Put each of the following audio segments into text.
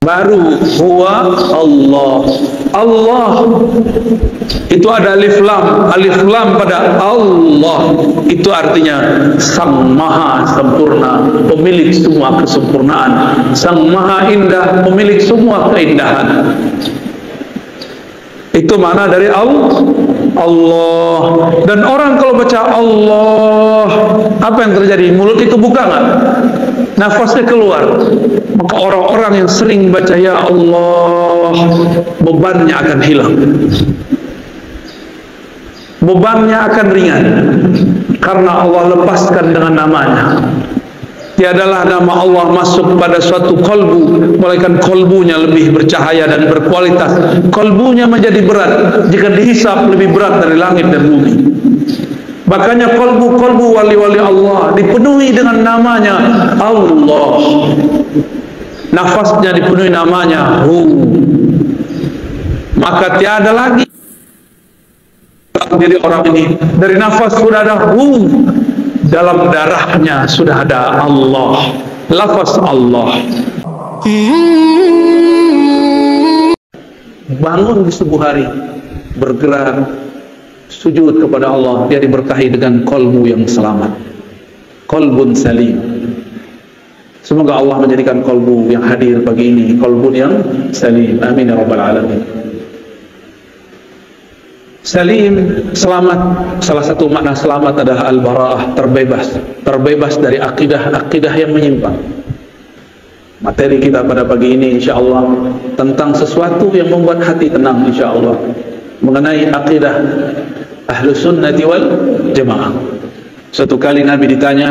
baru huwa Allah. Allah itu ada alif lam pada Allah, itu artinya Sang Maha Sempurna, pemilik semua kesempurnaan, Sang Maha Indah, pemilik semua keindahan. Itu makna dari Allah. Dan orang kalau baca Allah, apa yang terjadi? Mulut itu buka nggak? Nafasnya keluar. Maka orang-orang yang sering baca ya Allah, bebannya akan hilang, bebannya akan ringan, karena Allah lepaskan dengan namanya. Tiadalah nama Allah masuk pada suatu kolbu, melainkan kolbunya lebih bercahaya dan berkualitas. Kolbunya menjadi berat, jika dihisap lebih berat dari langit dan bumi. Makanya kolbu-kolbu wali-wali Allah dipenuhi dengan namanya Allah. Nafasnya dipenuhi namanya Hu. Maka tiada lagi diri orang ini, dari nafas sudah ada Hu, dalam darahnya sudah ada Allah, lafaz Allah. Bangun di subuh hari, bergerak, sujud kepada Allah, dia diberkahi dengan kolbu yang selamat, kolbun salim. Semoga Allah menjadikan kolbu yang hadir pagi ini kolbun yang salim. Amin ya rabbal alamin. Salim, selamat. Salah satu makna selamat adalah al-bara'ah, terbebas, terbebas dari akidah-akidah yang menyimpang. Materi kita pada pagi ini insyaallah tentang sesuatu yang membuat hati tenang insyaallah, mengenai akidah Ahlus Sunnati wal Jamaah. Suatu kali Nabi ditanya,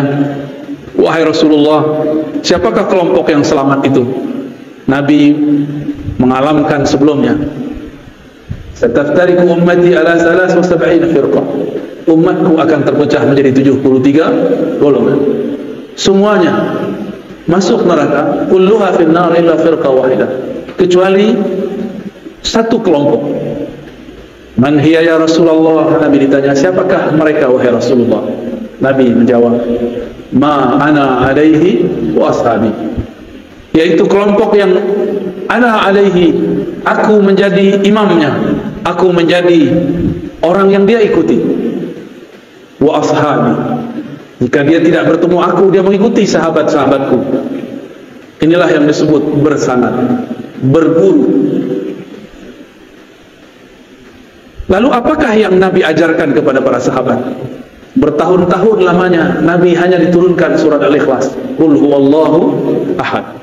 wahai Rasulullah, siapakah kelompok yang selamat itu? Nabi mengalamkan sebelumnya, sataftariku ummati ala 73 firqah. Umatku akan terpecah menjadi 73 golongan. Semuanya masuk neraka, kulluha fin nar illa firqah wahidah, kecuali satu kelompok. Man hiya ya Rasulullah? Nabi ditanya, siapakah mereka wahai Rasulullah? Nabi menjawab, ma ana alaihi wa ashabi, yaitu kelompok yang ana alaihi, aku menjadi imamnya, aku menjadi orang yang dia ikuti. Wa ashabi, jika dia tidak bertemu aku, dia mengikuti sahabat-sahabatku. Inilah yang disebut bersanad, berguru. Lalu apakah yang Nabi ajarkan kepada para sahabat? Bertahun-tahun lamanya Nabi hanya diturunkan surat Al-Ikhlas, Qul huwallahu ahad.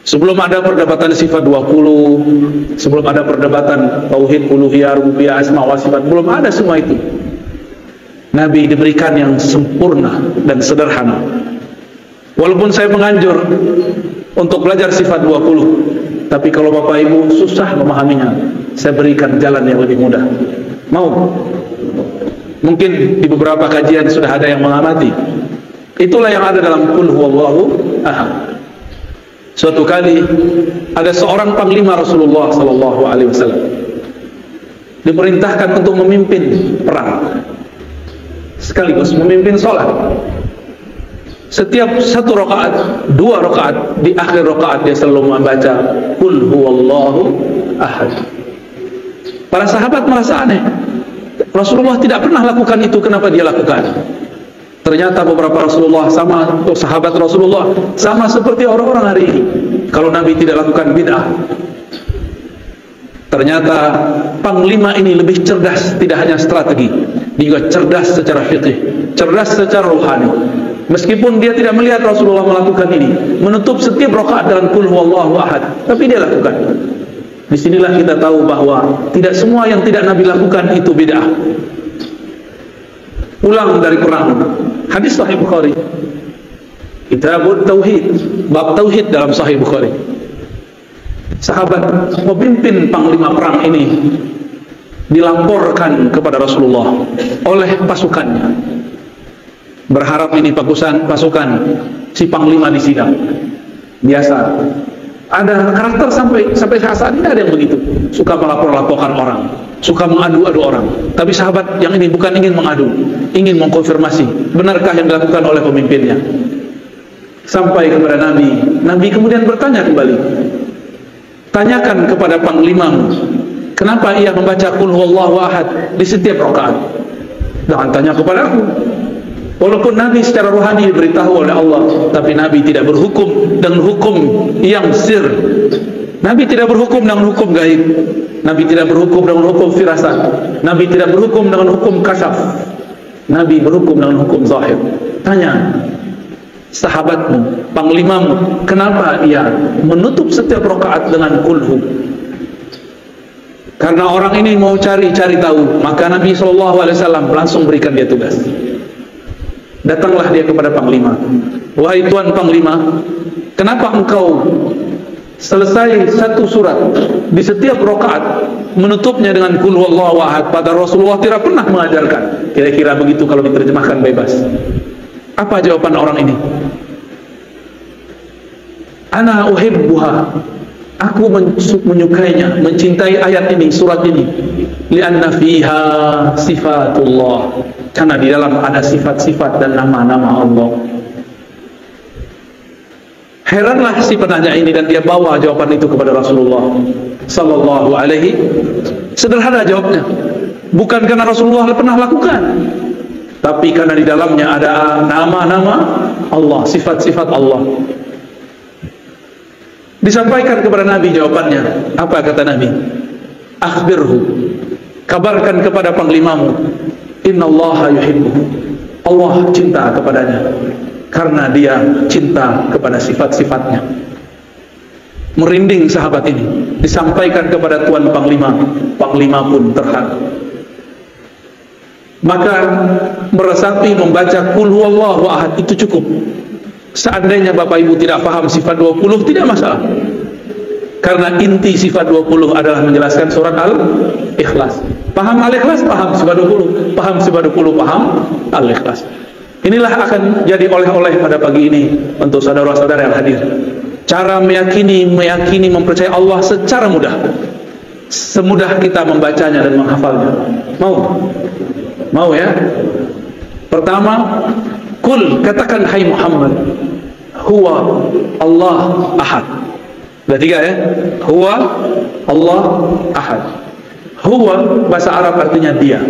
Sebelum ada perdebatan sifat 20, sebelum ada perdebatan tauhid, uluhiyah, rububiyah, asma wa sifat, belum ada semua itu. Nabi diberikan yang sempurna dan sederhana. Walaupun saya menganjur untuk belajar sifat 20, tapi kalau Bapak Ibu susah memahaminya, saya berikan jalan yang lebih mudah. Mau? Mungkin di beberapa kajian sudah ada yang mengamati. Itulah yang ada dalam Qul huwallahu ahad. Suatu kali ada seorang panglima Rasulullah sallallahu alaihi wasallam diperintahkan untuk memimpin perang, sekaligus memimpin sholat. Setiap satu rakaat, 2 rakaat, di akhir rakaat dia selalu membaca Qul huwallahu ahad. Para sahabat merasa aneh, Rasulullah tidak pernah lakukan itu, kenapa dia lakukan? Ternyata beberapa Rasulullah sama, sahabat Rasulullah sama seperti orang-orang hari ini. Kalau Nabi tidak lakukan bid'ah. Ternyata panglima ini lebih cerdas, tidak hanya strategi, dia juga cerdas secara fikih, cerdas secara rohani. Meskipun dia tidak melihat Rasulullah melakukan ini, menutup setiap rakaat dengan Qul huwallahu ahad, tapi dia lakukan. Disinilah kita tahu bahwa tidak semua yang tidak Nabi lakukan itu bid'ah. Pulang dari perang, hadis Sahih Bukhari, Kitabut Tauhid, bab tauhid dalam Sahih Bukhari. Sahabat pemimpin panglima perang ini dilaporkan kepada Rasulullah oleh pasukannya. Berharap ini pasukan si panglima di sidang. Biasa ada karakter sampai saat ini ada yang begitu, suka melapor-laporkan orang, suka mengadu-adu orang. Tapi sahabat yang ini bukan ingin mengadu, ingin mengkonfirmasi benarkah yang dilakukan oleh pemimpinnya. Sampai kepada Nabi, Nabi kemudian bertanya kembali, Tanyakan kepada panglimamu, kenapa ia membaca qul huwallahu ahad di setiap rakaat. Jangan tanya kepada aku. Walaupun Nabi secara rohani diberitahu oleh Allah, tapi Nabi tidak berhukum dengan hukum yang sir. Nabi tidak berhukum dengan hukum gaib. Nabi tidak berhukum dengan hukum firasat. Nabi tidak berhukum dengan hukum kasyaf. Nabi berhukum dengan hukum zahir. Tanya sahabatmu, panglimamu, kenapa ia menutup setiap rakaat dengan kulhu? Karena orang ini mau cari tahu, maka Nabi SAW langsung berikan dia tugas. Datanglah dia kepada panglima. Wahai tuan panglima, kenapa engkau selesai satu surat di setiap rakaat menutupnya dengan qul huwallahu ahad, padahal Rasulullah tidak pernah mengajarkan? Kira-kira begitu kalau diterjemahkan bebas. Apa jawaban orang ini? Ana uhibbuha, aku menyukainya, mencintai ayat ini, surat ini. Lianna fiha sifatullah, karena di dalam ada sifat-sifat dan nama-nama Allah. Heranlah si penanya ini, dan dia bawa jawaban itu kepada Rasulullah sallallahu alaihi. Sederhana jawabnya, bukan karena Rasulullah pernah lakukan, tapi karena di dalamnya ada nama-nama Allah, sifat-sifat Allah. Disampaikan kepada Nabi jawabannya. Apa kata Nabi? Akhbirhu, kabarkan kepada panglimamu, innallaha yuhibbuhu, Allah cinta kepadanya, karena dia cinta kepada sifat-sifatnya. Merinding sahabat ini. Disampaikan kepada tuan panglima, panglima pun terharu. Maka meresapi membaca qul huwallahu ahad itu cukup. Seandainya Bapak Ibu tidak paham sifat 20, tidak masalah. Karena inti sifat 20 adalah menjelaskan surat Al-Ikhlas. Paham Al-Ikhlas, paham sifat 20. Paham sifat 20, paham Al-Ikhlas. Inilah akan jadi oleh-oleh pada pagi ini untuk saudara-saudara yang hadir. Cara meyakini, mempercayai Allah secara mudah. Semudah kita membacanya dan menghafalnya. Mau ya? Pertama, kul, katakan hai Muhammad, huwa Allah ahad. Sudah tiga ya? Huwa Allah ahad. Huwa bahasa Arab artinya dia.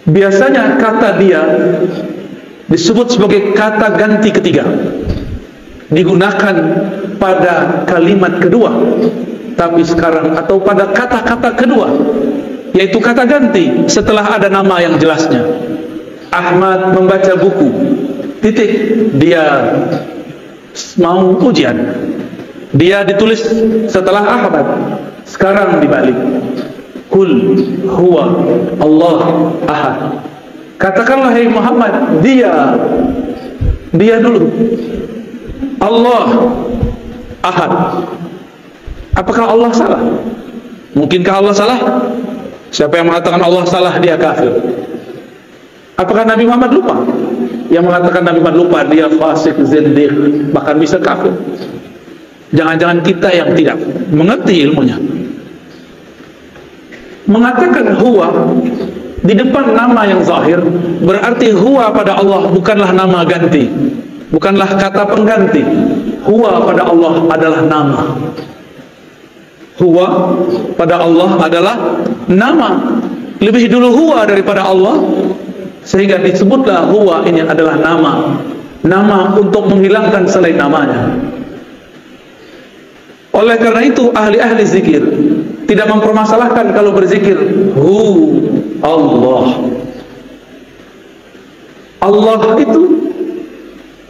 Biasanya kata dia disebut sebagai kata ganti ketiga, digunakan pada kalimat kedua. Tapi sekarang, atau pada kata-kata kedua, yaitu kata ganti setelah ada nama yang jelasnya. Ahmad membaca buku, titik, dia mau ujian. Dia ditulis setelah Ahmad, sekarang dibalik. Kul huwa Allah ahad. Katakanlah hai Muhammad, dia dulu, Allah ahad. Apakah Allah salah? Mungkinkah Allah salah? Siapa yang mengatakan Allah salah, dia kafir. Apakah Nabi Muhammad lupa? Yang mengatakan Nabi Muhammad lupa, dia fasik, zindiq, bahkan bisa kafir. Jangan-jangan kita yang tidak mengerti ilmunya. Mengatakan huwa di depan nama yang zahir, berarti huwa pada Allah bukanlah nama ganti, bukanlah kata pengganti. Huwa pada Allah adalah nama. Huwa pada Allah adalah nama. Lebih dulu huwa daripada Allah, sehingga disebutlah huwa ini adalah nama. Nama untuk menghilangkan selain namanya. Oleh karena itu ahli-ahli zikir tidak mempermasalahkan kalau berzikir Allah. Allah itu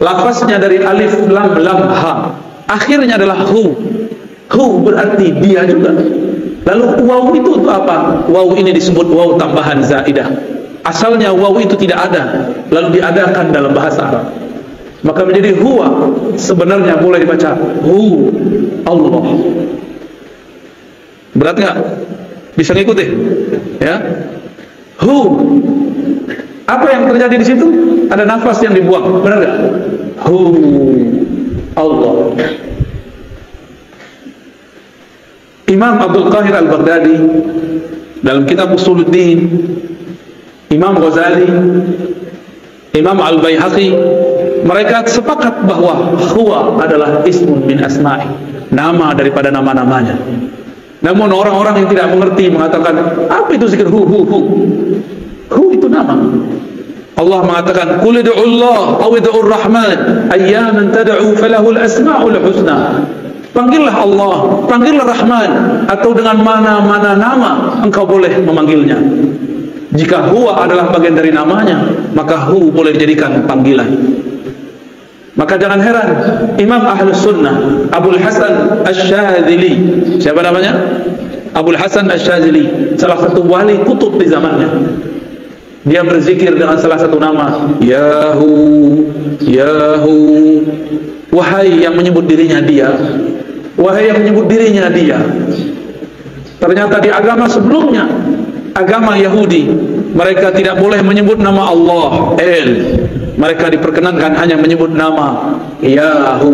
lafaznya dari alif lam ha, akhirnya adalah hu berarti dia juga. Lalu waw itu apa? Waw ini disebut waw tambahan zaidah. Asalnya waw itu tidak ada, lalu diadakan dalam bahasa Arab, maka menjadi huwa. Sebenarnya mulai dibaca Allah. Berat nggak? Bisa ngikutin? Ya. Apa yang terjadi di situ? Ada nafas yang dibuang, benar nggak? Allah. Imam Abdul Qahir Al-Baghdadi dalam kitab Usuluddin, Imam Ghazali, Imam Al-Baihaqi, mereka sepakat bahwa huwa adalah ismun min asma'i. nama daripada nama-namanya. Namun orang-orang yang tidak mengerti mengatakan, apa itu zikir? Hu itu nama. Allah mengatakan, qul ud'u Allah aw ud'u Rahman ayyaman tad'u falahul asmaul husna. Panggillah Allah, panggillah Rahman, atau dengan mana-mana nama engkau boleh memanggilnya. Jika huwa adalah bagian dari namanya, maka hu boleh dijadikan panggilan. Maka jangan heran Imam Ahlus Sunnah Abul Hasan Asy-Syadzili, siapa namanya? Abul Hasan Asy-Syadzili, salah satu wali kutub di zamannya. Dia berzikir dengan salah satu nama, Yahu, Yahu. Wahai yang menyebut dirinya dia, wahai yang menyebut dirinya dia. Ternyata di agama sebelumnya, agama Yahudi, mereka tidak boleh menyebut nama Allah, El. Mereka diperkenankan hanya menyebut nama Yahu,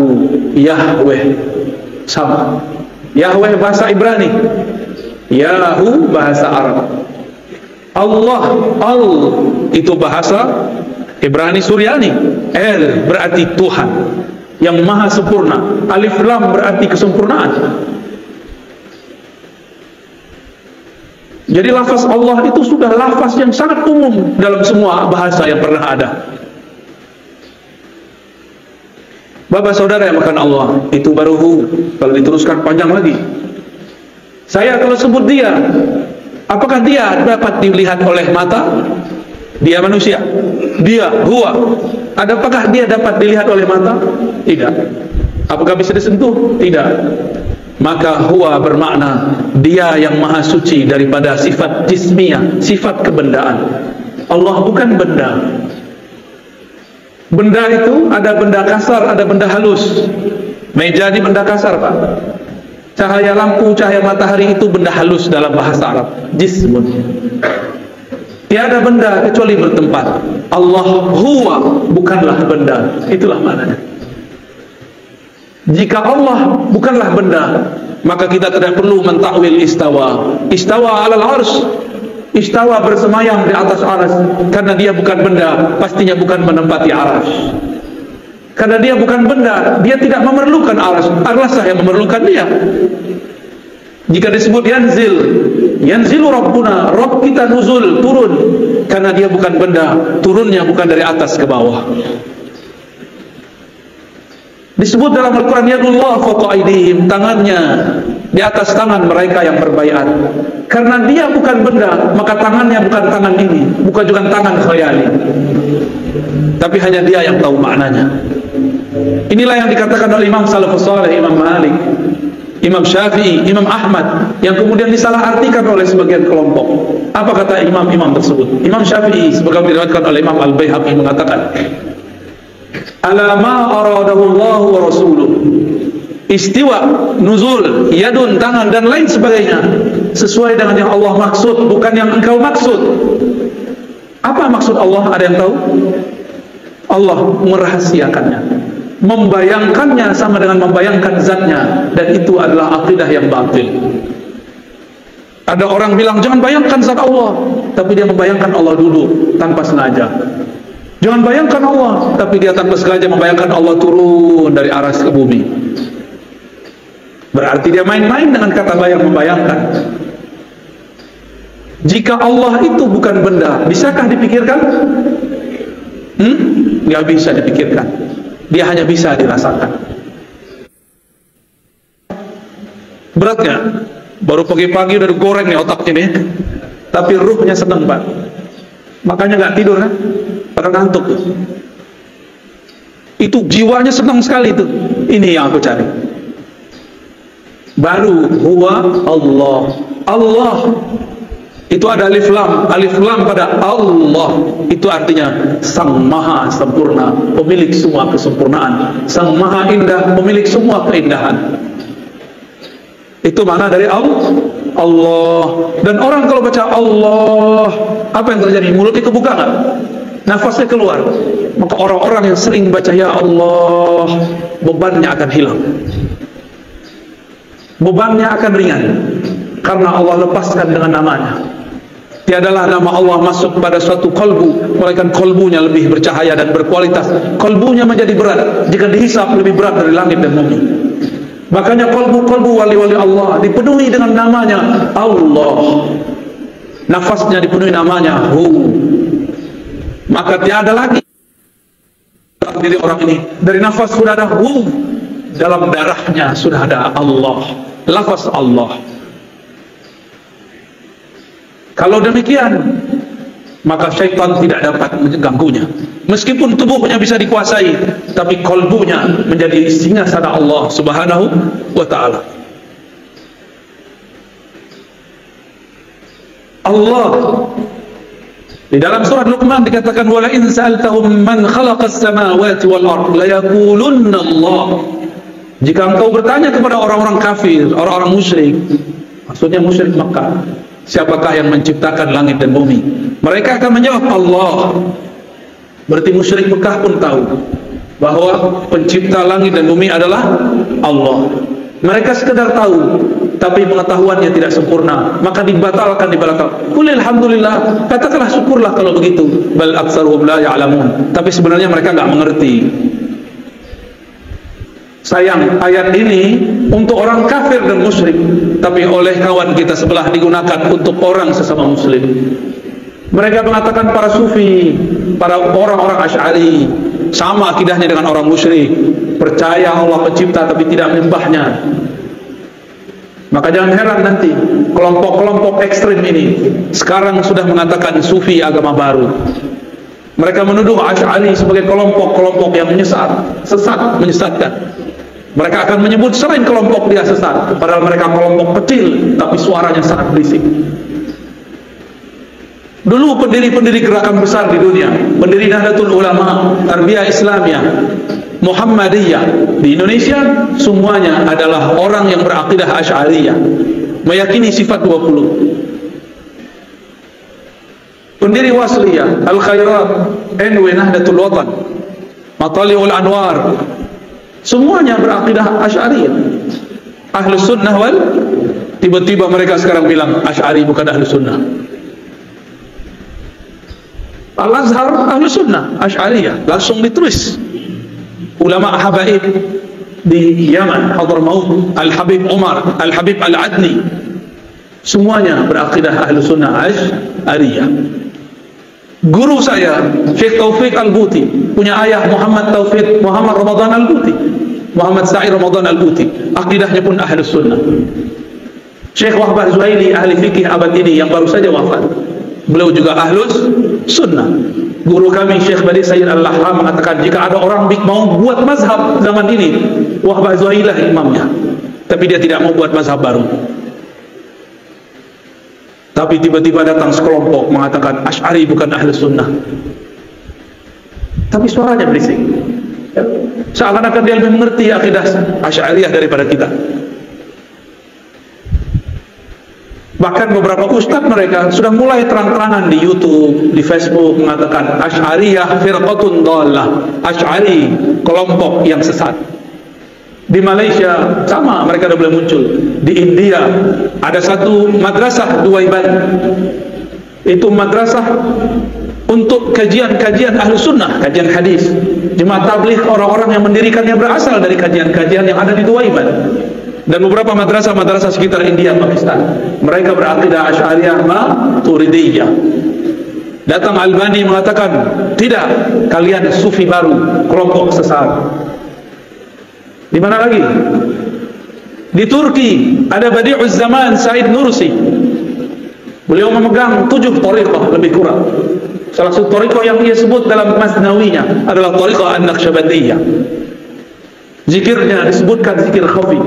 Yahweh. Sama. Yahweh bahasa Ibrani, Yahu bahasa Arab. Allah, Al itu bahasa Ibrani Suryani. El berarti Tuhan yang maha sempurna. Alif Lam berarti kesempurnaan. Jadi lafaz Allah itu sudah lafaz yang sangat umum dalam semua bahasa yang pernah ada. Bapak saudara yang makan Allah, itu baru hu. Kalau diteruskan panjang lagi, saya kalau sebut dia, apakah dia dapat dilihat oleh mata? Dia manusia, dia huwa. Apakah dia dapat dilihat oleh mata? Tidak. Apakah bisa disentuh? Tidak. Maka huwa bermakna dia yang maha suci daripada sifat jismiyah, sifat kebendaan. Allah bukan benda. Benda itu ada benda kasar, ada benda halus. Meja ini benda kasar, Pak. Cahaya lampu, cahaya matahari itu benda halus dalam bahasa Arab, jismun. Tiada benda kecuali bertempat. Allah huwa bukanlah benda. Itulah maknanya. Jika Allah bukanlah benda, maka kita tidak perlu mentakwil istawa. Istawa alal arsy, istawa bersemayam di atas arsy. Karena dia bukan benda, pastinya bukan menempati arsy. Karena dia bukan benda, dia tidak memerlukan arsy. Arsy yang memerlukan dia. Jika disebut yanzil, yanzilu Rabbuna, Rabb kita nuzul, turun. Karena dia bukan benda, turunnya bukan dari atas ke bawah. Disebut dalam Al-Quran, yadullah fawqa aydihim, tangannya di atas tangan mereka yang berbaiat. Karena dia bukan benda, maka tangannya bukan tangan ini, bukan juga tangan khayali, tapi hanya dia yang tahu maknanya. Inilah yang dikatakan oleh Imam Salafus Saleh, Imam Malik, Imam Syafi'i, Imam Ahmad, yang kemudian disalahartikan oleh sebagian kelompok. Apa kata imam-imam tersebut? Imam Syafi'i sebagaimana diriwayatkan oleh Imam Al-Baihaqi mengatakan, ala ma aradahu Allah wa rasuluh, istiwa, nuzul, yadun, tangan dan lain sebagainya, sesuai dengan yang Allah maksud, bukan yang engkau maksud. Apa maksud Allah? Ada yang tahu? Allah merahasiakannya, membayangkannya sama dengan membayangkan zatnya, dan itu adalah akidah yang batil. Ada orang bilang jangan bayangkan zat Allah, tapi dia membayangkan Allah duduk tanpa sengaja. Jangan bayangkan Allah, tapi dia tanpa sengaja membayangkan Allah turun dari aras ke bumi. Berarti dia main-main dengan kata bayang membayangkan. Jika Allah itu bukan benda, bisakah dipikirkan? Nggak bisa dipikirkan. Dia hanya bisa dirasakan. Beratnya, baru pagi-pagi udah digoreng nih otak ini, tapi ruhnya senang, Pak. Makanya nggak tidur kan? Pada ngantuk tuh. Itu jiwanya senang sekali tuh. Ini yang aku cari. Baru huwa Allah. Allah itu ada alif lam. Alif lam pada Allah itu artinya sang maha sempurna, pemilik semua kesempurnaan, sang maha indah, pemilik semua keindahan. Itu makna dari Allah. Dan orang kalau baca Allah, apa yang terjadi? Mulutnya kebuka nggak? Nafasnya keluar. Maka orang-orang yang sering baca ya Allah, bebannya akan hilang, bebannya akan ringan, karena Allah lepaskan dengan namanya. Tiadalah nama Allah masuk pada suatu kolbu, melainkan kolbunya lebih bercahaya dan berkualitas. Kolbunya menjadi berat jika dihisap lebih berat dari langit dan bumi. Makanya kolbu-kolbu wali-wali Allah dipenuhi dengan namanya Allah. Nafasnya dipenuhi namanya Hu. Maka tiada lagi diri orang ini dari nafas sudah ada Hu, dalam darahnya sudah ada Allah, lafaz Allah. Kalau demikian, maka syaitan tidak dapat mengganggunya. Meskipun tubuhnya bisa dikuasai, tapi kolbunya menjadi singgasana Allah Subhanahu wa ta'ala. Allah di dalam surat Luqman dikatakan, wala in sa'altahum man khalaqas samawati wal ard la yaqulunna Allah. Jika engkau bertanya kepada orang-orang kafir, orang-orang musyrik, maksudnya musyrik Makkah, siapakah yang menciptakan langit dan bumi? Mereka akan menjawab Allah. Berarti musyrik Mekah pun tahu bahwa pencipta langit dan bumi adalah Allah. Mereka sekedar tahu, tapi pengetahuannya tidak sempurna, maka dibatalkan di belakang. Qul alhamdulillah, katakanlah syukurlah kalau begitu. Bal aktsaruhum la ya'lamun. Tapi sebenarnya mereka enggak mengerti. Sayang, ayat ini untuk orang kafir dan musyrik, tapi oleh kawan kita sebelah digunakan untuk orang sesama muslim. Mereka mengatakan para sufi, para orang-orang Asy'ari sama akidahnya dengan orang musyrik, percaya Allah pencipta tapi tidak menyembahnya. Maka jangan heran nanti kelompok-kelompok ekstrim ini sekarang sudah mengatakan sufi agama baru. Mereka menuduh Asy'ari sebagai kelompok-kelompok yang sesat, menyesatkan. Mereka akan menyebut selain kelompok dia sesat, padahal mereka kelompok kecil tapi suaranya sangat berisik. Dulu pendiri-pendiri gerakan besar di dunia, pendiri Nahdlatul Ulama, Tarbiyah Islamiyah, Muhammadiyah di Indonesia, semuanya adalah orang yang berakidah Asy'ariyah, meyakini sifat 20. Pendiri Wasliyah, Al-Khairat, NW Nahdlatul Watan, Matali'ul Anwar, semuanya berakidah Asy'ariyah. Ahlus Sunnah wal, tiba-tiba mereka sekarang bilang Asy'ari bukan Ahlus Sunnah. Al-Azhar Ahlus Sunnah Asy'ariyah, langsung ditulis. Ulama Habaib di Yaman, Hadramaut, Al-Habib Umar, Al-Habib Al-Adni, semuanya berakidah Ahlus Sunnah Asy'ariyah. Guru saya Syekh Taufik Al-Buti punya ayah Muhammad Taufik Muhammad Ramadan Al-Buti, Muhammad Sa'id Ramadan Al-Buti, akidahnya pun Ahlus Sunnah. Syekh Wahbah Zuhaili ahli fikih abad ini yang baru saja wafat, beliau juga Ahlus Sunnah. Guru kami Syekh Badi Sayyid Al-Lahram mengatakan, jika ada orang mau buat mazhab zaman ini, Wahbah Zuhaili lah imamnya, tapi dia tidak mau buat mazhab baru. Tapi tiba-tiba datang sekelompok mengatakan Asy'ari bukan Ahlus Sunnah, tapi suaranya berisik, seakan-akan dia lebih mengerti akidah Asy'ariyah daripada kita. Bahkan beberapa ustaz mereka sudah mulai terang-terangan di YouTube, di Facebook mengatakan Asy'ariyah firqatun dhallah, Asy'ari kelompok yang sesat. Di Malaysia sama, mereka sudah mulai muncul. Di India ada satu madrasah Duaiban, itu madrasah untuk kajian-kajian Ahlus Sunnah, kajian hadis. Jemaah tabligh orang-orang yang mendirikannya berasal dari kajian-kajian yang ada di Duaiban. Dan beberapa madrasah-madrasah sekitar India, Pakistan, mereka berakidah Asy'ariyah Maturidiyah. Datang Albani mengatakan, tidak, kalian sufi baru, kelompok sesat. Di mana lagi? Di Turki ada Badi'uz Zaman Said Nursi. Beliau memegang 7 thariqah lebih kurang. Salah satu thariqah yang ia sebut dalam Masnawinya adalah thariqah An-Naqsyabandiyah. Zikirnya disebutkan zikir khafi.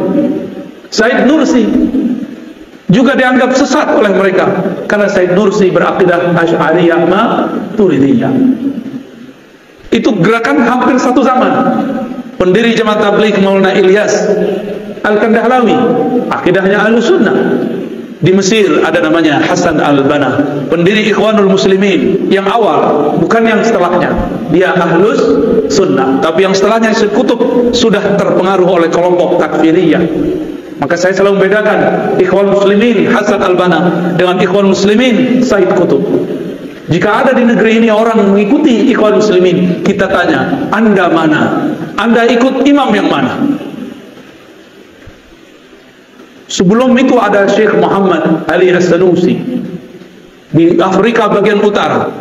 Said Nursi juga dianggap sesat oleh mereka karena Said Nursi berakidah Asy'ariyah Maturidiyah. Itu gerakan hampir satu zaman. Pendiri Jemaah Tabligh Maulana Ilyas Al-Kandahlawi, akidahnya Ahlus Sunnah. Di Mesir ada namanya Hasan Al-Banna, pendiri Ikhwanul Muslimin yang awal, bukan yang setelahnya. Dia Ahlus Sunnah, tapi yang setelahnya Kutub sudah terpengaruh oleh kelompok takfiriyah. Maka saya selalu membedakan Ikhwanul Muslimin Hasan Al-Banna dengan Ikhwanul Muslimin Said Kutub. Jika ada di negeri ini orang mengikuti Ikhwanul Muslimin, kita tanya, Anda mana? Anda ikut imam yang mana? Sebelum itu ada Syekh Muhammad Ali As-Sanusi di Afrika bagian utara.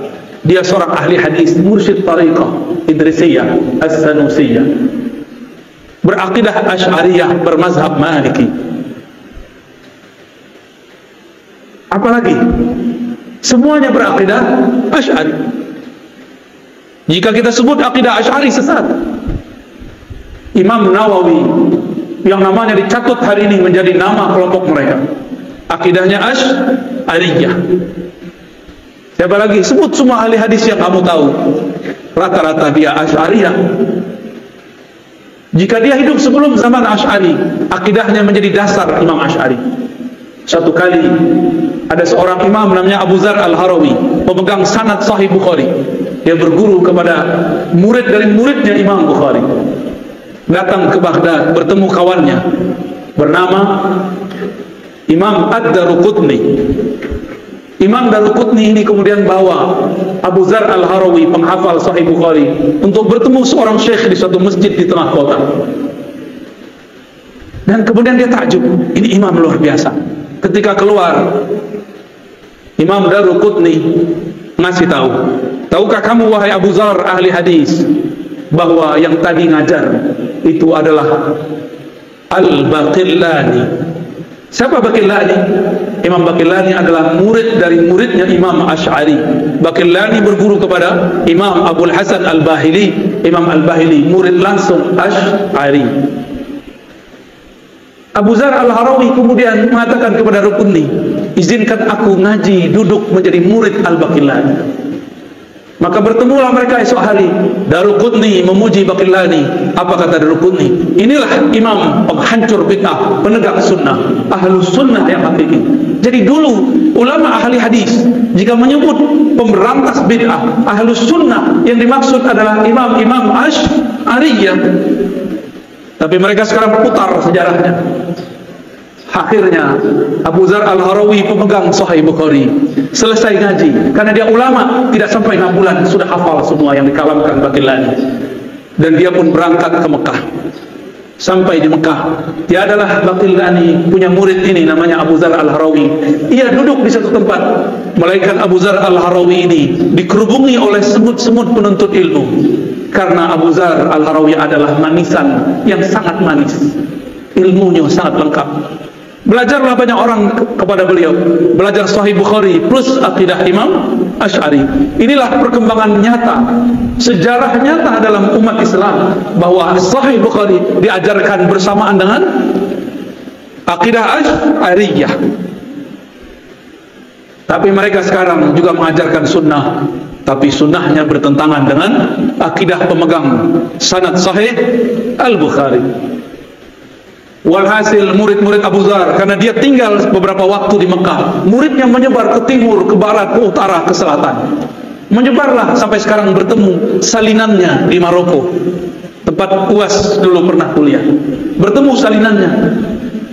Dia seorang ahli hadis, mursyid tariqah Idrisiyah As-Sanusiyah, berakidah Asy'ariyah, bermazhab Maliki. Apalagi semuanya berakidah Asy'ari. Jika kita sebut akidah Asy'ari sesat. Imam Nawawi yang namanya dicatut hari ini menjadi nama kelompok mereka, akidahnya Asy'ariyah. Siapa lagi? Sebut semua ahli hadis yang kamu tahu, rata-rata dia Asy'ariyah. Jika dia hidup sebelum zaman Asy'ari, akidahnya menjadi dasar Imam Asy'ari. Satu kali ada seorang imam namanya Abu Dzar Al-Harawi, pemegang sanad Sahih Bukhari. Dia berguru kepada murid dari muridnya Imam Bukhari. Datang ke Baghdad bertemu kawannya bernama Imam Ad-Daruqutni. Imam Daruqutni ini kemudian bawa Abu Dzar Al-Harawi, penghafal Sahih Bukhari, untuk bertemu seorang syekh di suatu masjid di tengah kota. Dan kemudian dia takjub, ini imam luar biasa. Ketika keluar, Imam Daruqutni ngasih tahu, tahukah kamu wahai Abu Dzar ahli hadis, bahwa yang tadi ngajar itu adalah Al-Baqillani. Siapa Baqillani? Imam Baqillani adalah murid dari muridnya Imam Asy'ari. Baqillani berguru kepada Imam Abul Hasan Al-Bahili. Imam Al-Bahili murid langsung Asy'ari. Abu Dzar Al-Harawi kemudian mengatakan kepada Rukuni, izinkan aku ngaji duduk menjadi murid Al-Baqillani. Maka bertemulah mereka esok hari. Daruqutni memuji Baqillani. Apa kata Daruqutni? Inilah imam penghancur bid'ah, penegak sunnah, ahlus sunnah yang hakiki. Jadi dulu ulama ahli hadis jika menyebut pemberantas bid'ah, ahlus sunnah, yang dimaksud adalah imam-imam Asy'ariyah. Tapi mereka sekarang putar sejarahnya. Akhirnya Abu Dzar Al-Harawi, pemegang Sahih Bukhari, selesai ngaji, karena dia ulama, tidak sampai 6 bulan sudah hafal semua yang dikalamkan Baqillani. Dan dia pun berangkat ke Mekah. Sampai di Mekah, tiadalah Baqillani punya murid ini namanya Abu Dzar Al-Harawi. Ia duduk di satu tempat, melainkan Abu Dzar Al-Harawi ini dikerubungi oleh semut-semut penuntut ilmu. Karena Abu Dzar Al-Harawi adalah manisan yang sangat manis, ilmunya sangat lengkap. Belajarlah banyak orang kepada beliau, belajar Sahih Bukhari plus akidah Imam Asy'ari. Inilah perkembangan nyata, sejarah nyata dalam umat Islam, bahwa Sahih Bukhari diajarkan bersamaan dengan akidah Asy'ariyah. Tapi mereka sekarang juga mengajarkan sunnah, tapi sunnahnya bertentangan dengan akidah pemegang sanad Sahih Al-Bukhari. Walhasil murid-murid Abu Dzar, karena dia tinggal beberapa waktu di Mekah, muridnya menyebar ke timur, ke barat, ke utara, ke selatan. Menyebarlah sampai sekarang bertemu salinannya di Maroko, tempat UAS dulu pernah kuliah. Bertemu salinannya,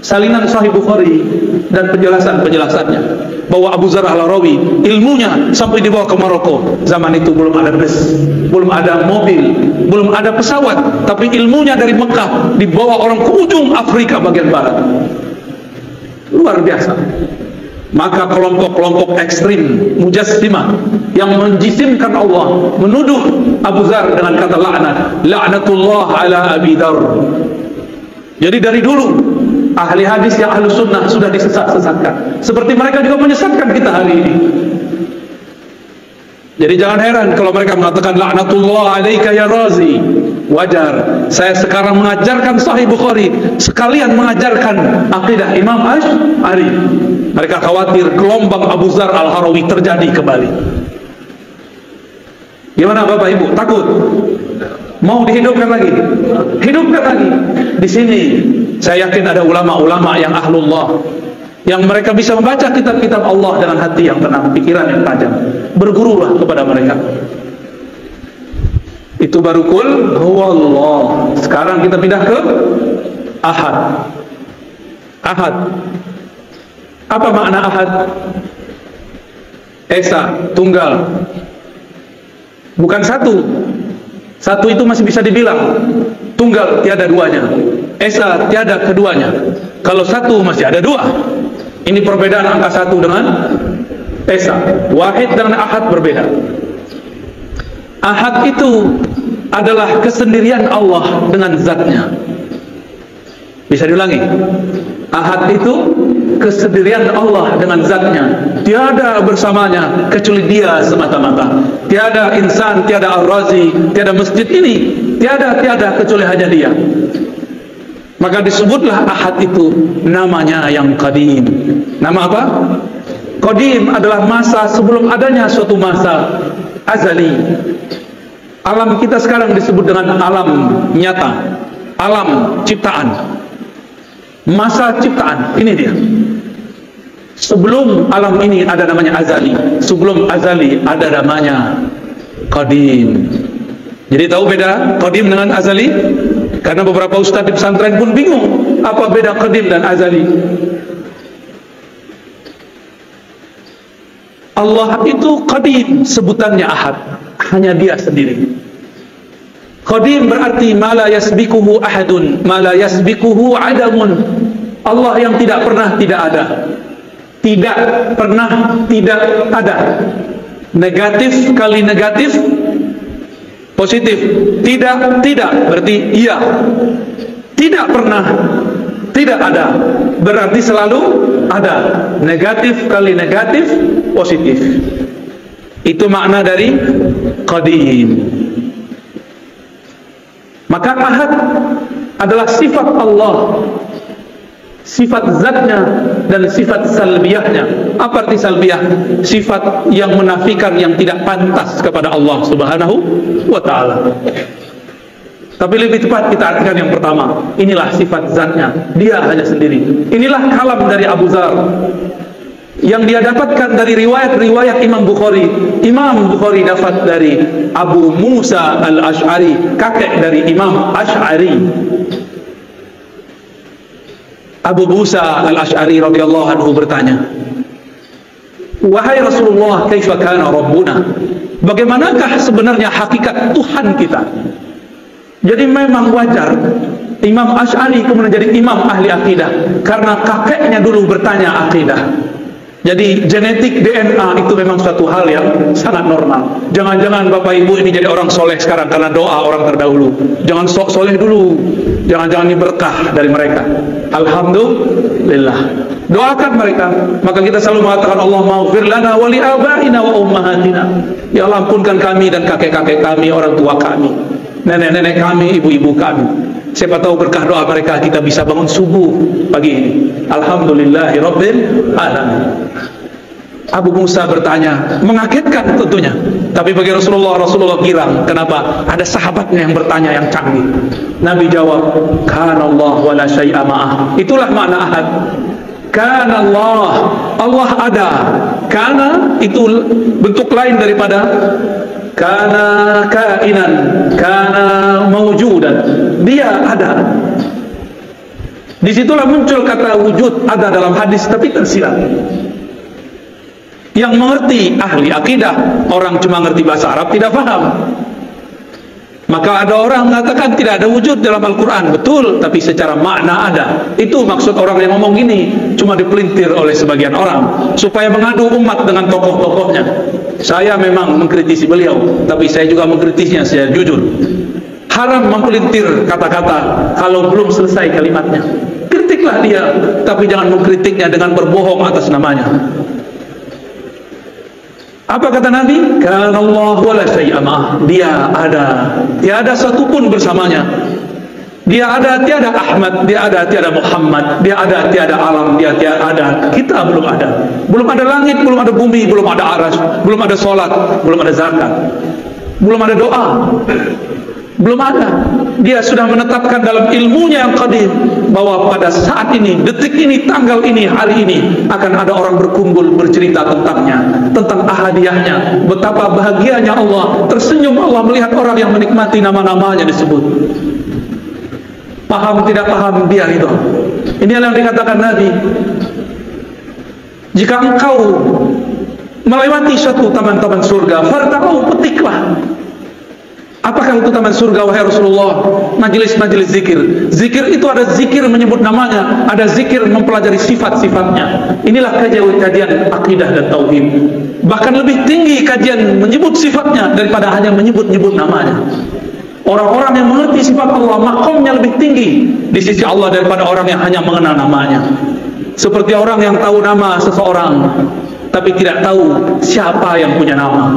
salinan Sahih Bukhari dan penjelasan-penjelasannya. Bahwa Abu Dzar Al-Harawi ilmunya sampai dibawa ke Maroko. Zaman itu belum ada bus, belum ada mobil, belum ada pesawat, tapi ilmunya dari Mekah dibawa orang ke ujung Afrika bagian barat. Luar biasa. Maka kelompok-kelompok ekstrim Mujassimah yang menjisimkan Allah menuduh Abu Dzar dengan kata laknat, laknatullah ala Abi Dzar. Jadi dari dulu ahli hadis yang ahli sunnah sudah disesat-sesatkan, seperti mereka juga menyesatkan kita hari ini. Jadi jangan heran kalau mereka mengatakan laknatullah alaika ya Razi. Wajar, saya sekarang mengajarkan Sahih Bukhari sekalian mengajarkan akidah Imam Asy'ari. Mereka khawatir gelombang Abu Dzar Al-Harawi terjadi kembali. Gimana Bapak Ibu? Takut? Mau dihidupkan lagi? Hidupkan lagi. Di sini saya yakin ada ulama-ulama yang ahlullah, yang mereka bisa membaca kitab-kitab Allah dengan hati yang tenang, pikiran yang tajam. Bergurulah kepada mereka. Itu baru kul huwallah. Sekarang kita pindah ke ahad. Ahad. Apa makna ahad? Esa, tunggal. Bukan satu. Satu itu masih bisa dibilang. Tunggal tiada duanya. Esa tiada keduanya. Kalau satu masih ada dua. Ini perbedaan angka satu dengan esa. Wahid dengan ahad berbeda. Ahad itu adalah kesendirian Allah dengan zatnya. Bisa diulangi. Ahad itu kesendirian Allah dengan zatnya. Tiada bersamanya kecuali dia semata-mata. Tiada insan, tiada ar-razi, tiada masjid ini, tiada kecuali hanya dia. Maka disebutlah ahad itu namanya yang qadim. Nama apa? Qadim adalah masa sebelum adanya suatu masa azali. Alam kita sekarang disebut dengan alam nyata, alam ciptaan. Masa ciptaan, ini dia. Sebelum alam ini ada namanya azali. Sebelum azali ada namanya qadim. Jadi tahu beda qadim dengan azali? Karena beberapa ustaz di pesantren pun bingung apa beda qadim dan azali. Allah itu qadim, sebutannya ahad, hanya dia sendiri. Qadim berarti ma la yasbikuhu ahadun, ma la yasbikuhu adamun. Allah yang tidak pernah tidak ada. Tidak pernah tidak ada. Negatif kali negatif positif. Tidak berarti iya. Tidak pernah tidak ada berarti selalu ada. Negatif kali negatif positif. Itu makna dari qadim. Maka ahad adalah sifat Allah, sifat zatnya dan sifat salbiyahnya. Apa arti salbiyah? Sifat yang menafikan yang tidak pantas kepada Allah Subhanahu wa ta'ala. Tapi lebih tepat kita artikan yang pertama. Inilah sifat zatnya, dia hanya sendiri. Inilah kalam dari Abu Dzar yang dia dapatkan dari riwayat-riwayat Imam Bukhari. Imam Bukhari dapat dari Abu Musa al-Ash'ari, kakek dari Imam Ash'ari. Abu Musa al-Ash'ari radhiyallahu anhu bertanya, wahai Rasulullah, kaifa kana rabbuna? Bagaimanakah sebenarnya hakikat Tuhan kita? Jadi memang wajar Imam Ash'ari kemudian menjadi imam ahli akidah karena kakeknya dulu bertanya akidah. Jadi genetik DNA itu memang suatu hal yang sangat normal. Jangan-jangan Bapak Ibu ini jadi orang soleh sekarang karena doa orang terdahulu. Jangan sok soleh dulu. Jangan-jangan ini berkah dari mereka. Alhamdulillah. Doakan mereka. Maka kita selalu mengatakan Allah maghfir lana wa li abaina wa ummahatina. Ya Allah, ampunkan kami dan kakek-kakek kami, orang tua kami, nenek-nenek kami, ibu-ibu kami. Siapa tahu berkah doa mereka kita bisa bangun subuh pagi ini. Alhamdulillahirabbil alamin. Abu Musa bertanya, mengagetkan tentunya. Tapi bagi Rasulullah girang. Kenapa? Ada sahabatnya yang bertanya yang canggih. Nabi jawab, kana Allah wa la syai'a ma'ah. Itulah makna ahad. Kana Allah, Allah ada. Kana itu bentuk lain daripada kana kainan, kana mawjudan. Dia ada. Disitulah muncul kata wujud ada dalam hadis, tapi tersirat. Yang mengerti ahli akidah, orang cuma ngerti bahasa Arab tidak paham. Maka ada orang mengatakan tidak ada wujud dalam Al-Quran. Betul, tapi secara makna ada. Itu maksud orang yang ngomong gini, cuma dipelintir oleh sebagian orang supaya mengadu umat dengan tokoh-tokohnya. Saya memang mengkritisi beliau, tapi saya juga mengkritisnya secara jujur. Haram mempelintir kata-kata kalau belum selesai kalimatnya. Kritiklah dia, tapi jangan mengkritiknya dengan berbohong atas namanya. Apa kata Nabi? Kana Allah wa la syai'a ma'ah. Dia ada, tiada satupun bersamanya. Dia ada, tiada Ahmad. Dia ada, tiada Muhammad. Dia ada, tiada alam. Dia tiada ada. Kita belum ada. Belum ada langit, belum ada bumi, belum ada aras, belum ada solat, belum ada zakat, belum ada doa. Belum ada. Dia sudah menetapkan dalam ilmunya yang qadim bahwa pada saat ini, detik ini, tanggal ini, hari ini akan ada orang berkumpul bercerita tentangnya, tentang ahadiyahnya, betapa bahagianya Allah, tersenyum Allah melihat orang yang menikmati nama-namanya disebut. Paham tidak paham biar itu. Ini yang dikatakan Nabi. Jika engkau melewati suatu taman-taman surga, farta'u, petiklah. Apakah keutamaan surga wahai Rasulullah? Majelis-majelis zikir. Zikir itu ada zikir menyebut namanya, ada zikir mempelajari sifat-sifatnya. Inilah kajian akidah dan tauhid. Bahkan lebih tinggi kajian menyebut sifatnya daripada hanya menyebut-nyebut namanya. Orang-orang yang mengerti sifat Allah, makomnya lebih tinggi di sisi Allah daripada orang yang hanya mengenal namanya. Seperti orang yang tahu nama seseorang tapi tidak tahu siapa yang punya nama.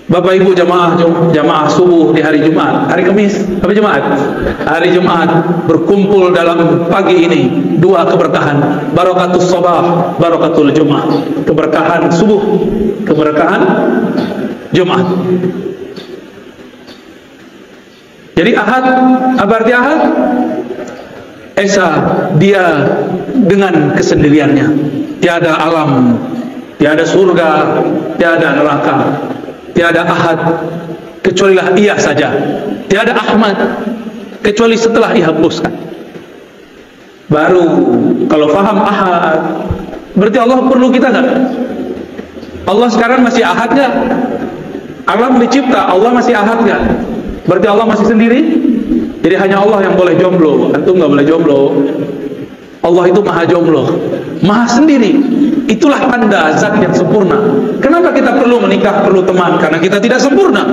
Bapak Ibu jamaah subuh di hari Jumat, hari Kamis, apa Jumat? Hari Jumat berkumpul dalam pagi ini dua keberkahan, barakatus sabah, barakatul Jumat. Keberkahan subuh, keberkahan Jumat. Jadi Ahad, apa arti Ahad? Esa, dia dengan kesendiriannya. Tiada alam, tiada surga, tiada neraka. Tiada Ahad kecualilah ia saja. Tiada Ahmad kecuali setelah ia hapuskan. Baru kalau faham Ahad, berarti Allah perlu kita nggak? Allah sekarang masih Ahad nggak? Alam dicipta, Allah masih Ahad nggak? Berarti Allah masih sendiri? Jadi hanya Allah yang boleh jomblo, antum nggak boleh jomblo. Allah itu maha jomblo, maha sendiri. Itulah tanda zat yang sempurna. Kenapa kita perlu menikah, perlu teman? Karena kita tidak sempurna.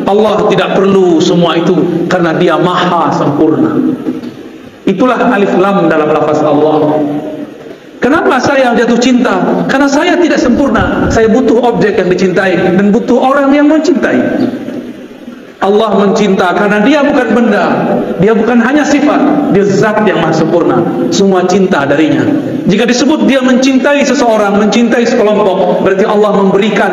Allah tidak perlu semua itu karena dia maha sempurna. Itulah alif lam dalam lafaz Allah. Kenapa saya jatuh cinta? Karena saya tidak sempurna. Saya butuh objek yang dicintai dan butuh orang yang mencintai. Allah mencinta karena dia bukan benda, dia bukan hanya sifat, dia zat yang maha sempurna. Semua cinta darinya. Jika disebut dia mencintai seseorang, mencintai sekelompok, berarti Allah memberikan,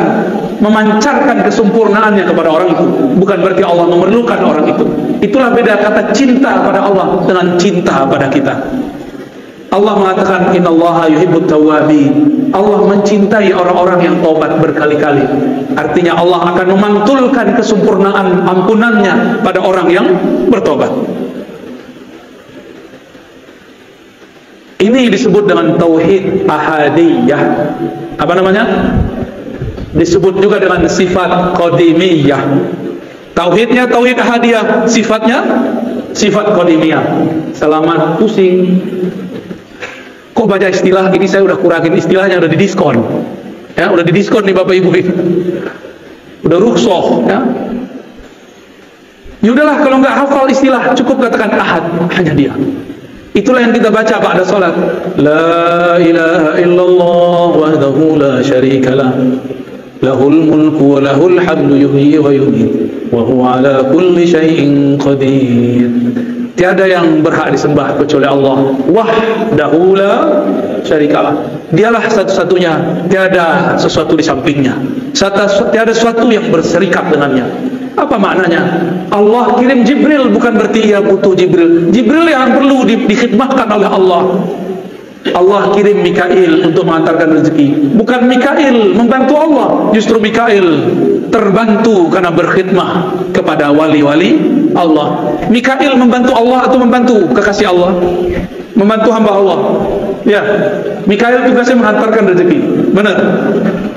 memancarkan kesempurnaannya kepada orang itu. Bukan berarti Allah memerlukan orang itu. Itulah beda kata cinta pada Allah dengan cinta pada kita. Allah mengatakan innallaha yuhibbut tawwabin. Allah mencintai orang-orang yang taubat berkali-kali. Artinya Allah akan memantulkan kesempurnaan ampunannya pada orang yang bertobat. Ini disebut dengan tauhid ahadiyah. Apa namanya? Disebut juga dengan sifat qadimiyah. Tauhidnya tauhid ahadiyah, sifatnya sifat qadimiyah. Selamat pusing. Kok baca istilah ini saya udah kurangin istilahnya, udah didiskon. Ya, udah didiskon nih Bapak Ibu ini. Udah rukhsah, ya. Ya udahlah kalau nggak hafal istilah cukup katakan ahad, hanya dia. Itulah yang kita baca pada salat. La ilaha illallah wahdahu la syarikalah. Lahul mulku wa lahul hamdu yuhyi wa yumiit wa huwa ala kulli syai'in qadir. Tiada yang berhak disembah kecuali Allah. Wahdahu la syarikalah. Dialah satu-satunya, tiada sesuatu di sampingnya. Tiada sesuatu yang berserikat dengannya. Apa maknanya? Allah kirim Jibril bukan berarti ia butuh Jibril. Jibril yang perlu dikhidmatkan oleh Allah. Allah kirim Mikail untuk mengantarkan rezeki. Bukan Mikail membantu Allah, justru Mikail terbantu karena berkhidmah kepada wali-wali Allah. Mikail membantu Allah atau membantu kekasih Allah? Membantu hamba Allah. Ya, Mikail tugasnya mengantarkan rezeki. Benar.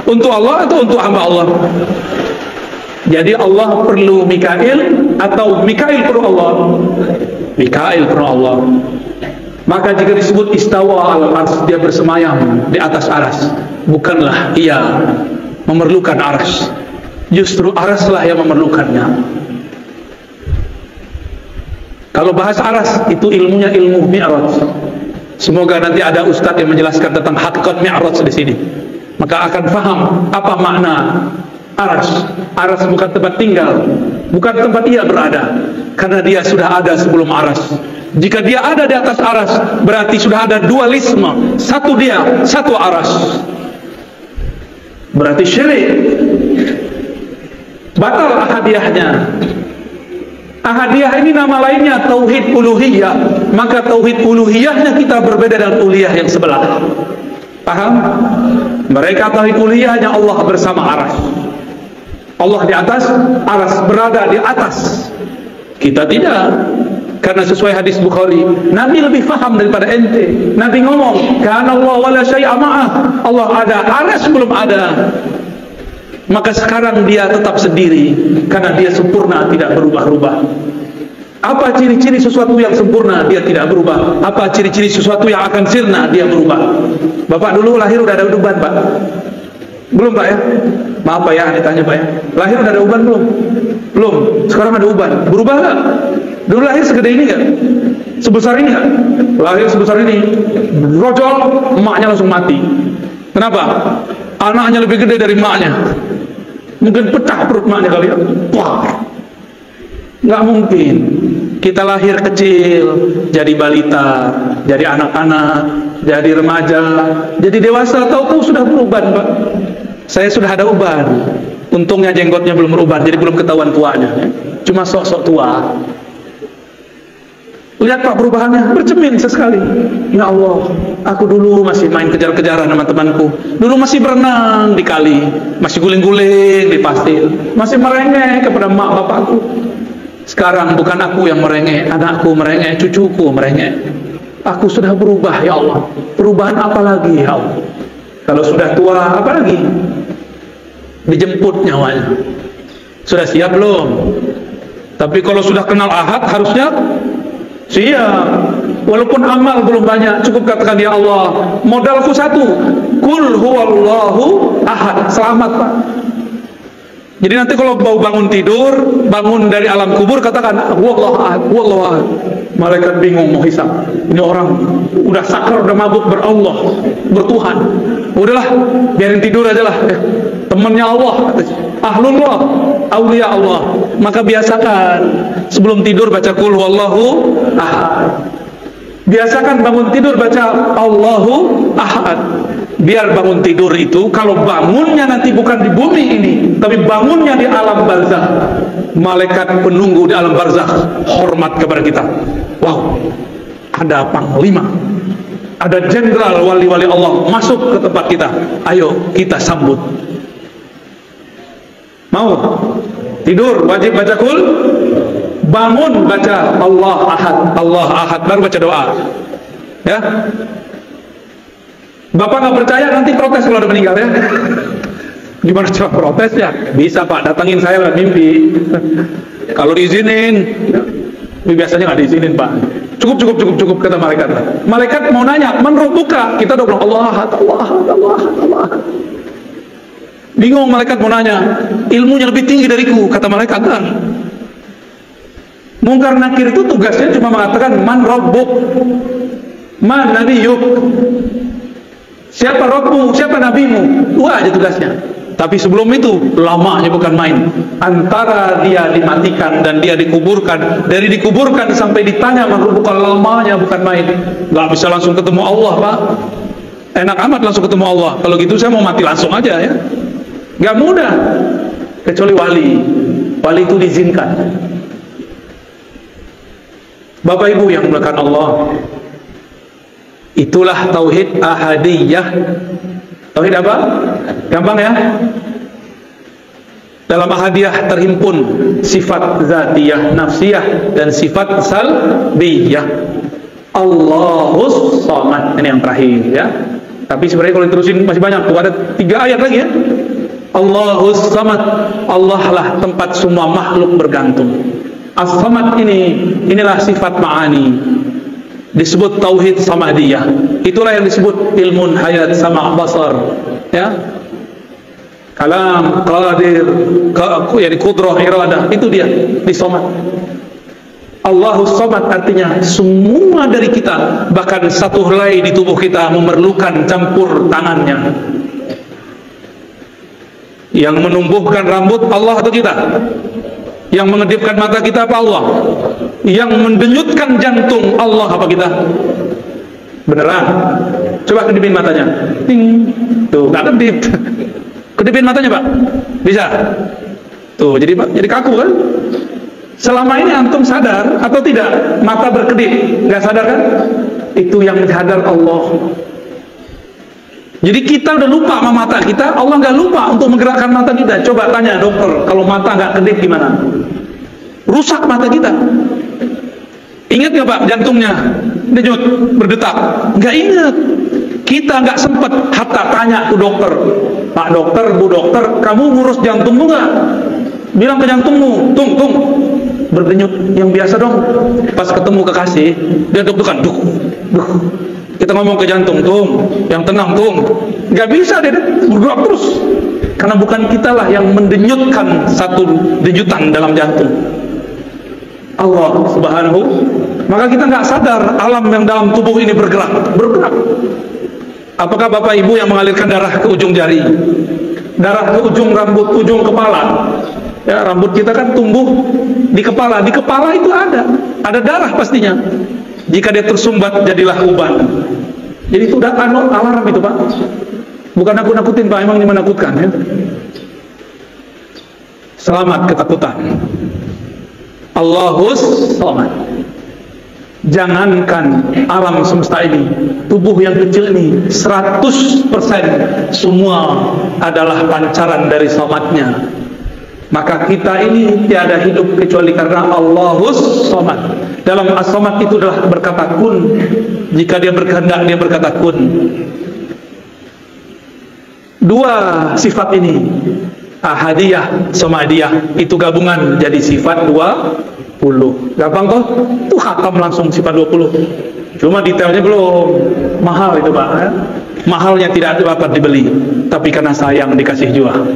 Untuk Allah atau untuk hamba Allah? Jadi Allah perlu Mikail atau Mikail perlu Allah? Mikail perlu Allah. Maka jika disebut istawa al-ars, dia bersemayam di atas aras, bukanlah ia memerlukan aras, justru araslah yang memerlukannya. Kalau bahas aras itu ilmunya ilmu mi'raj. Semoga nanti ada ustadz yang menjelaskan tentang hakikat mi'raj di sini, maka akan faham apa makna aras. Aras bukan tempat tinggal, bukan tempat ia berada, karena dia sudah ada sebelum aras. Jika dia ada di atas aras, berarti sudah ada dualisme. Satu dia, satu aras. Berarti syirik. Batal ahadiyahnya. Ahadiyah ini nama lainnya tauhid uluhiyah. Maka tauhid uluhiyahnya kita berbeda dengan uluhiyah yang sebelah. Paham? Mereka tauhid uluhiyahnya Allah bersama aras. Allah di atas, aras berada di atas. Kita tidak. Karena sesuai hadis Bukhari, Nabi lebih faham daripada ente. Nabi ngomong, "Kana Allah wala syai'a ma'ah." Allah ada, aras belum ada. Maka sekarang dia tetap sendiri karena dia sempurna, tidak berubah-ubah. Apa ciri-ciri sesuatu yang sempurna? Dia tidak berubah. Apa ciri-ciri sesuatu yang akan sirna? Dia berubah. Bapak dulu lahir udah ada uban, Pak? Belum, Pak ya? Maaf Pak ya, ditanya Pak ya. Lahir udah ada uban belum? Belum. Sekarang ada uban. Berubah nggak? Dulu lahir segede ini nggak? Sebesar ini nggak? Lahir sebesar ini, rojol, emaknya langsung mati. Kenapa? Anaknya lebih gede dari emaknya. Mungkin pecah perut emaknya kali ya. Wah, nggak mungkin. Kita lahir kecil, jadi balita, jadi anak-anak, jadi remaja, jadi dewasa. Tahu-tahu sudah beruban, Pak. Saya sudah ada uban. Untungnya jenggotnya belum beruban, jadi belum ketahuan tuanya. Cuma sok-sok tua. Lihat Pak perubahannya, bercermin sesekali. Ya Allah, aku dulu masih main kejar-kejaran sama temanku. Dulu masih berenang di kali, masih guling-guling di pasir, masih merengek kepada mak bapakku. Sekarang bukan aku yang merengek, anakku merengek, cucuku merengek. Aku sudah berubah, ya Allah. Perubahan apa lagi, ya Allah? Kalau sudah tua, apa lagi? Dijemput nyawanya. Sudah siap belum? Tapi kalau sudah kenal Ahad, harusnya siap. Walaupun amal belum banyak, cukup katakan ya Allah, modalku satu, Qul huwallahu ahad. Selamat Pak. Jadi nanti kalau mau bangun tidur, bangun dari alam kubur, katakan huwallahu ahad, huwallahu ahad. Malaikat bingung mau hisab. Ini orang udah sakar, udah mabuk berallah, bertuhan. Udahlah, biarin tidur aja lah. Temannya Allah, ahlullah, aulia Allah. Maka biasakan sebelum tidur baca qul huwallahu ahad. Biasakan bangun tidur baca Allahu ahad. Biar bangun tidur itu, kalau bangunnya nanti bukan di bumi ini, tapi bangunnya di alam barzakh. Malaikat penunggu di alam barzakh hormat kepada kita. Wow, ada panglima, ada jenderal wali-wali Allah masuk ke tempat kita. Ayo kita sambut. Mau tidur wajib baca qul, bangun baca Allah ahad, Allah ahad, baru baca doa. Ya, Bapak nggak percaya nanti protes kalau udah meninggal ya. Gimana cara protesnya? Bisa Pak, datangin saya lah mimpi. Kalau diizinin, biasanya nggak diizinin Pak. Cukup kata malaikat. Malaikat mau nanya, man rabbuka? Kita udah bilang Allah ahad, Allah ahad, Allah ahad, Allah ahad. Bingung malaikat mau nanya, ilmunya lebih tinggi dariku, kata malaikat kan. Mungkar nakir itu tugasnya cuma mengatakan man rabbuk, man nabiyuk, siapa Rabbu, siapa nabimu, dua aja tugasnya. Tapi sebelum itu lamanya bukan main. Antara dia dimatikan dan dia dikuburkan, dari dikuburkan sampai ditanya bukan lamanya bukan main. Gak bisa langsung ketemu Allah Pak. Enak amat langsung ketemu Allah. Kalau gitu saya mau mati langsung aja ya. Gak mudah. Kecuali wali. Wali itu diizinkan. Bapak Ibu yang dimuliakan Allah, itulah tauhid ahadiyah. Tauhid apa? Gampang ya. Dalam ahadiyah terhimpun sifat zatiyah, nafsiyah, dan sifat salbiyah. Allahus samad. Ini yang terakhir ya. Tapi sebenarnya kalau diterusin masih banyak. Tuh ada 3 ayat lagi ya. Allahus samad. Allah lah tempat semua makhluk bergantung. As-samad inilah sifat ma'ani. Disebut tauhid samadiyah. Itulah yang disebut ilmun hayat sama basar. Ya. Kalam, qadir, yani qudrah, iradah, itu dia di samad. Allahus samad artinya semua dari kita, bahkan satu helai di tubuh kita memerlukan campur tangannya. Yang menumbuhkan rambut Allah atau kita? Yang mengedipkan mata kita apa Allah? Yang mendenyutkan jantung Allah apa kita? Beneran? Coba kedipin matanya. Ting. Tuh, nggak kedip. Kedipin matanya Pak. Bisa? Tuh, jadi kaku kan? Selama ini antum sadar atau tidak? Mata berkedip, nggak sadar kan? Itu yang sadar Allah. Jadi kita udah lupa sama mata kita, Allah nggak lupa untuk menggerakkan mata kita. Coba tanya dokter, kalau mata nggak kedip gimana? Rusak mata kita. Ingat nggak Pak jantungnya denyut, berdetak? Nggak ingat. Kita nggak sempet hatta tanya ke dokter, Pak dokter, Bu dokter, kamu ngurus jantungmu nggak? Bilang ke jantungmu, tung, berdenyut yang biasa dong. Pas ketemu kekasih, dia deg-degan, duh. Kita ngomong ke jantung, tung, yang tenang, tung. Nggak bisa, dia bergerak terus. Karena bukan kitalah yang mendenyutkan satu denyutan dalam jantung, Allah Subhanahu. Maka kita nggak sadar alam yang dalam tubuh ini bergerak. Apakah Bapak Ibu yang mengalirkan darah ke ujung jari, darah ke ujung rambut, ujung kepala? Ya, rambut kita kan tumbuh di kepala. Di kepala itu ada darah pastinya. Jika dia tersumbat, jadilah uban. Jadi itu udah alarm itu, Pak. Bukan aku nakutin, Pak, emang ini menakutkan ya. Selamat ketakutan. Allahus selamat. Jangankan alam semesta ini, tubuh yang kecil ini 100% semua adalah pancaran dari selamatnya. Maka kita ini tiada hidup kecuali karena Allahus samad. Dalam as-samad itu adalah berkata kun. Jika dia berkehendak, dia berkata kun. Dua sifat ini, ahadiyah, samadiyah, itu gabungan jadi sifat 20. Gampang kok? Itu khatam langsung sifat 20. Cuma detailnya belum. Mahal itu, Pak ya? Mahalnya tidak dapat dibeli, tapi karena sayang dikasih jual.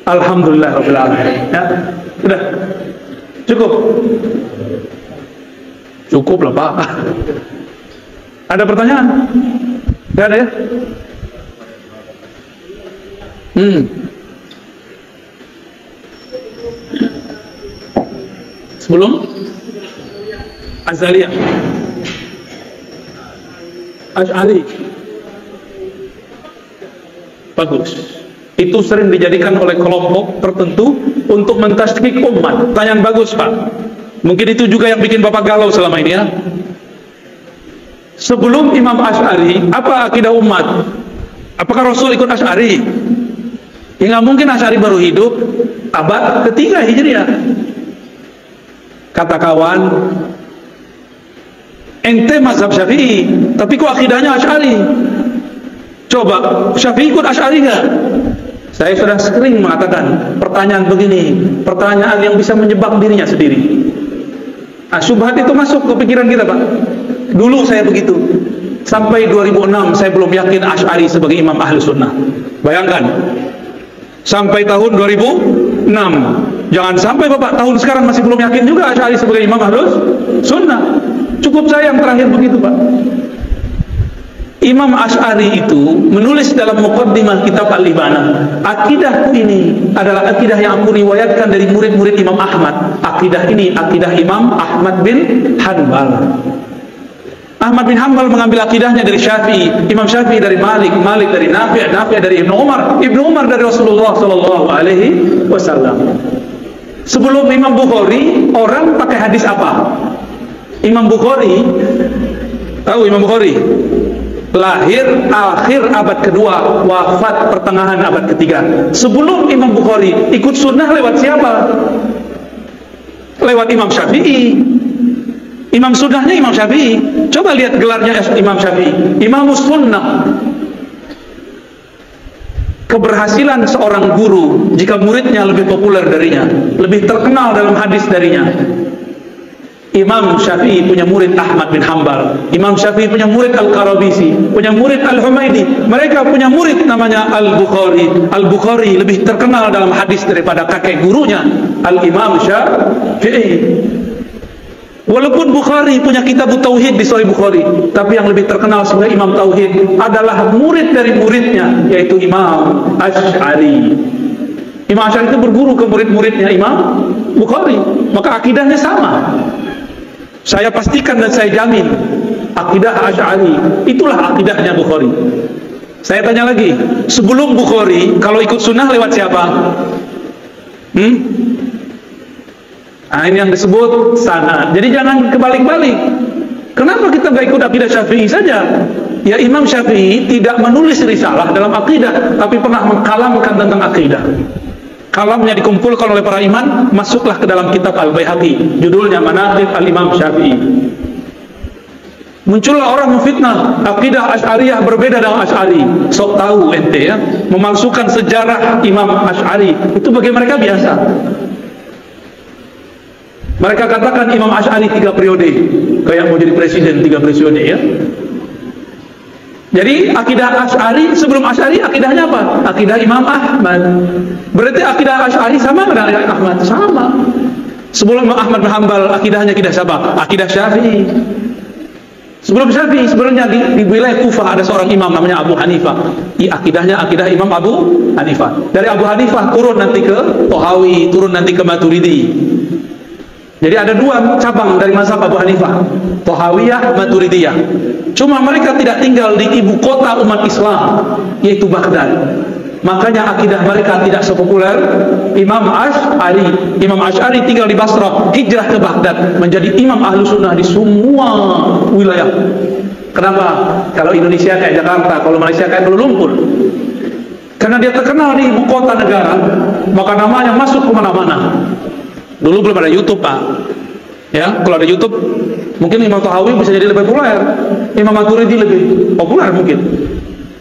Alhamdulillah Rabbil Alamin ya. Udah cukup lah, Pak. Ada pertanyaan? Gak ada ya? Sebelum Azaliyah, Asy'ari, bagus. Itu sering dijadikan oleh kelompok tertentu untuk mentasydid umat. Pertanyaan bagus, Pak. Mungkin itu juga yang bikin Bapak galau selama ini ya. Sebelum Imam Asy'ari, apa akidah umat? Apakah Rasul ikut Asy'ari? Ya nggak mungkin, Asy'ari baru hidup abad ketiga Hijriah. Kata kawan, ente mazhab Syafi'i, tapi kok akidahnya Asy'ari? Coba, Syafi'i ikut Asy'ari nggak? Saya sudah sering mengatakan pertanyaan begini, pertanyaan yang bisa menjebak dirinya sendiri. Syubhat itu masuk ke pikiran kita, Pak. Dulu saya begitu. Sampai 2006 saya belum yakin Asy'ari sebagai imam ahli sunnah. Bayangkan, sampai tahun 2006. Jangan sampai Bapak tahun sekarang masih belum yakin juga Asy'ari sebagai imam ahli sunnah. Cukup saya yang terakhir begitu, Pak. Imam Asy'ari itu menulis dalam muqaddimah kitab Al-Ibana, akidah ini adalah akidah yang aku riwayatkan dari murid-murid Imam Ahmad. Akidah ini akidah Imam Ahmad bin Hanbal. Ahmad bin Hanbal mengambil akidahnya dari Syafi'i, Imam Syafi'i dari Malik, Malik dari Nafi', Nafi' dari Ibnu Umar dari Rasulullah sallallahu alaihi wasallam. Sebelum Imam Bukhari, orang pakai hadis apa? Imam Bukhari, tahu Imam Bukhari? Lahir akhir abad kedua, wafat pertengahan abad ketiga. Sebelum Imam Bukhari, ikut sunnah lewat siapa? Lewat Imam Syafi'i. Imam sunnahnya Imam Syafi'i. Coba lihat gelarnya Imam Syafi'i, Imamus Sunnah. Keberhasilan seorang guru jika muridnya lebih populer darinya, lebih terkenal dalam hadis darinya. Imam Syafi'i punya murid Ahmad bin Hanbal, Imam Syafi'i punya murid Al-Qarabisi, punya murid Al-Humaidi, mereka punya murid namanya Al-Bukhari. Al-Bukhari lebih terkenal dalam hadis daripada kakek gurunya Al-Imam Syafi'i. Walaupun Bukhari punya kitab Tauhid di Sahih Bukhari, tapi yang lebih terkenal sebagai Imam Tauhid adalah murid dari muridnya, yaitu Imam Asy'ari. Imam Asy'ari itu berguru ke murid-muridnya Imam Bukhari, maka akidahnya sama. Saya pastikan dan saya jamin akidah Asy'ari itulah akidahnya Bukhari. Saya tanya lagi, sebelum Bukhari kalau ikut sunnah lewat siapa? Nah, ini yang disebut sanad. Jadi jangan kebalik-balik. Kenapa kita nggak ikut akidah Syafi'i saja? Ya, Imam Syafi'i tidak menulis risalah dalam akidah, tapi pernah mengkalamkan tentang akidah. Kalamnya dikumpulkan oleh para imam, masuklah ke dalam kitab Al-Baihaqi, judulnya Manaqib Al-Imam Syafi'i. Muncullah orang memfitnah akidah Asy'ariyah berbeda dengan Asy'ari. Sok tahu ente ya, memalsukan sejarah Imam Asy'ari itu bagi mereka biasa. Mereka katakan Imam Asy'ari 3 periode, kayak mau jadi presiden 3 periode ya. Jadi akidah Asy'ari, sebelum Asy'ari akidahnya apa? Akidah Imam Ahmad. Berarti akidah Asy'ari sama dengan akidah Ahmad? Sama. Sebelum Imam Ahmad bin Hanbal akidahnya akidah siapa? Akidah Syafi'i. Sebelum Syafi'i sebenarnya di wilayah Kufah ada seorang imam namanya Abu Hanifah. Akidahnya akidah Imam Abu Hanifah. Dari Abu Hanifah turun nanti ke Thahawi, turun nanti ke Maturidi. Jadi ada 2 cabang dari mazhab Abu Hanifah, Thahawiyah, Maturidiyah. Cuma mereka tidak tinggal di ibu kota umat Islam, yaitu Baghdad. Makanya akidah mereka tidak sepopuler Imam Asy'ari. Imam Asy'ari tinggal di Basrah, hijrah ke Baghdad, menjadi imam ahlu sunnah di semua wilayah. Kenapa? Kalau Indonesia kayak Jakarta, kalau Malaysia kayak Kuala Lumpur. Karena dia terkenal di ibu kota negara, maka namanya masuk kemana-mana. Dulu belum ada YouTube, Pak. Ya, kalau ada YouTube, mungkin Imam Thahawi bisa jadi lebih populer, Imam Maturidi lebih populer mungkin.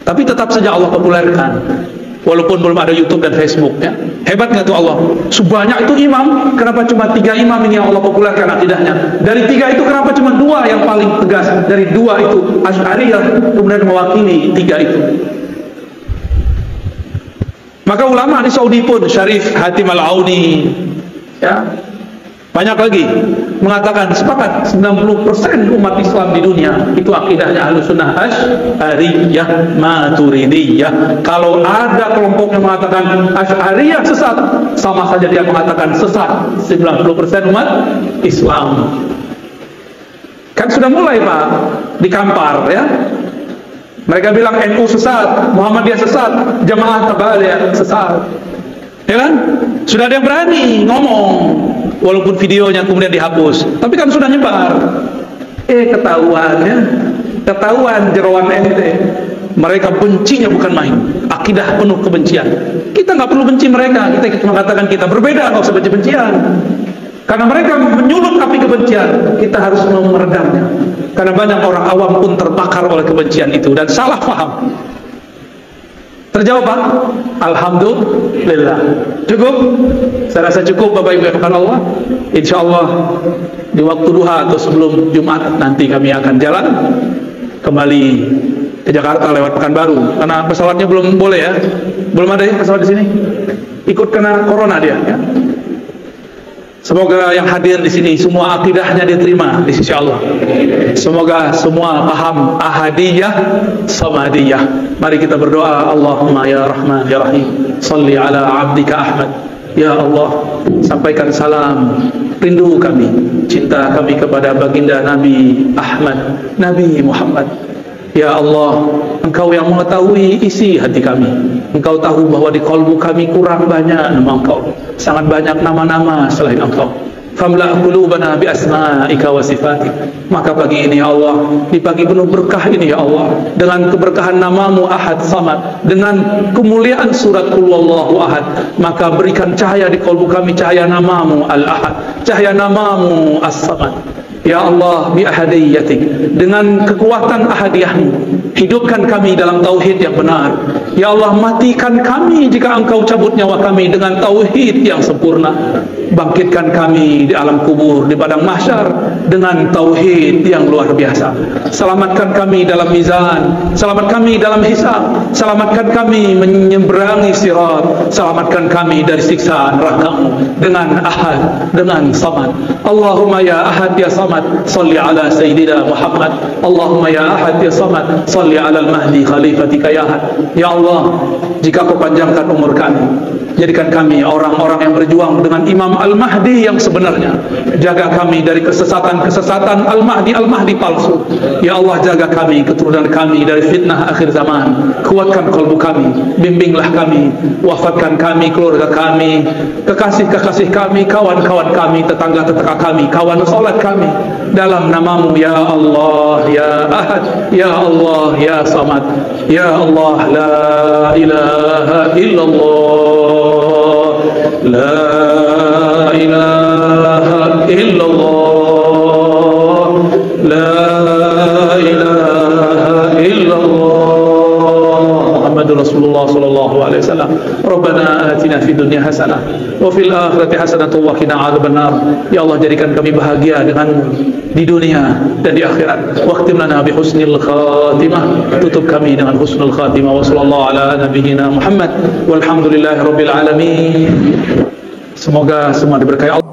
Tapi tetap saja Allah populerkan, walaupun belum ada YouTube dan Facebook. Ya, hebat nggak tuh Allah? Sebanyak itu imam, kenapa cuma 3 imam ini yang Allah populerkan akidahnya? Dari 3 itu kenapa cuma 2 yang paling tegas? Dari 2 itu Asy'ariyah kemudian mewakili 3 itu. Maka ulama di Saudi pun, Syarif Hatim Al-Auni, ya, banyak lagi mengatakan sepakat 90% umat Islam di dunia itu akidahnya Ahlussunnah Asy'ariyah Maturidiyah. Kalau ada kelompok yang mengatakan Asy'ariyah sesat, sama saja dia mengatakan sesat 90% umat Islam. Kan sudah mulai, Pak, dikampar ya. Mereka bilang NU sesat, Muhammadiyah sesat, Jamaah Tabaliyah sesat. Ya kan? Sudah ada yang berani ngomong, walaupun videonya kemudian dihapus, tapi kan sudah nyebar. Ketahuan ya, ketahuan jeroan ente. Mereka bencinya bukan main, akidah penuh kebencian. Kita nggak perlu benci mereka, kita mengatakan kita berbeda, nggak usah benci-bencian. Karena mereka menyulut api kebencian, kita harus meredamnya. Karena banyak orang awam pun terbakar oleh kebencian itu dan salah paham. Terjawab, Pak? Alhamdulillah. Cukup? Saya rasa cukup, Bapak Ibu yang dirahmati Allah. InsyaAllah di waktu duha atau sebelum Jumat nanti kami akan jalan kembali ke Jakarta lewat Pekanbaru. Karena pesawatnya belum boleh ya. Belum ada ya pesawat di sini. Ikut kena corona dia ya. Semoga yang hadir di sini semua akidahnya diterima di sisi Allah. Semoga semua paham ahadiyah, samadiyah. Mari kita berdoa. Allahumma ya Rahman ya Rahim, salli ala abdika Ahmad. Ya Allah, sampaikan salam rindu kami, cinta kami kepada baginda Nabi Ahmad, Nabi Muhammad. Ya Allah, Engkau yang mengetahui isi hati kami. Engkau tahu bahwa di kalbu kami kurang banyak nama Engkau, sangat banyak nama-nama selain Engkau. Famla' qulubana bi asma'ika wa sifatik. Maka pagi ini ya Allah, di pagi penuh berkah ini ya Allah, dengan keberkahan namamu Ahad Samad, dengan kemuliaan surat Qul Huwallahu Ahad, maka berikan cahaya di kalbu kami, cahaya namamu Al-Ahad, cahaya namamu As-Samad. Ya Allah, bi ahadiyatik, dengan kekuatan ahadiyahmu, hidupkan kami dalam tauhid yang benar. Ya Allah, matikan kami jika Engkau cabut nyawa kami dengan tauhid yang sempurna. Bangkitkan kami di alam kubur, di padang mahsyar dengan tauhid yang luar biasa. Selamatkan kami dalam mizan, selamat kami dalam hisab, selamatkan kami menyeberangi sirat, selamatkan kami dari siksa neraka-Mu dengan Ahad, dengan Samad. Allahumma ya Ahad ya Samad, salli ala Sayyidina Muhammad. Allahumma ya Ahad ya Samad, salli ala al-Mahdi khalifatika ya Ahad. Ya Allah, jika Kau panjangkan umur kami, jadikan kami orang-orang yang berjuang dengan Imam Al-Mahdi yang sebenarnya. Jaga kami dari kesesatan Al-Mahdi palsu. Ya Allah, jaga kami, keturunan kami dari fitnah akhir zaman. Kuatkan kalbu kami, bimbinglah kami, wafatkan kami, keluarga kami, kekasih-kekasih kami, kawan-kawan kami, tetangga-tetangga kami, kawan salat kami, dalam namamu ya Allah ya Ahad, ya Allah ya Samad. Ya Allah, la ilaha illallah, la ilaha illallah, la Muhammadur Rasulullah sallallahu alaihi wasallam. Rabbana atina fid dunya hasanah wa fil akhirati hasanah wa qina adzabannar. Ya Allah, jadikan kami bahagia denganmu di dunia dan di akhirat. Waqtim lana bi husnil khatimah. Tutup kami dengan husnul khatimah. Wa sallallahu ala nabiyyina Muhammad walhamdulillahi rabbil alamin. Semoga semua diberkahi Allah.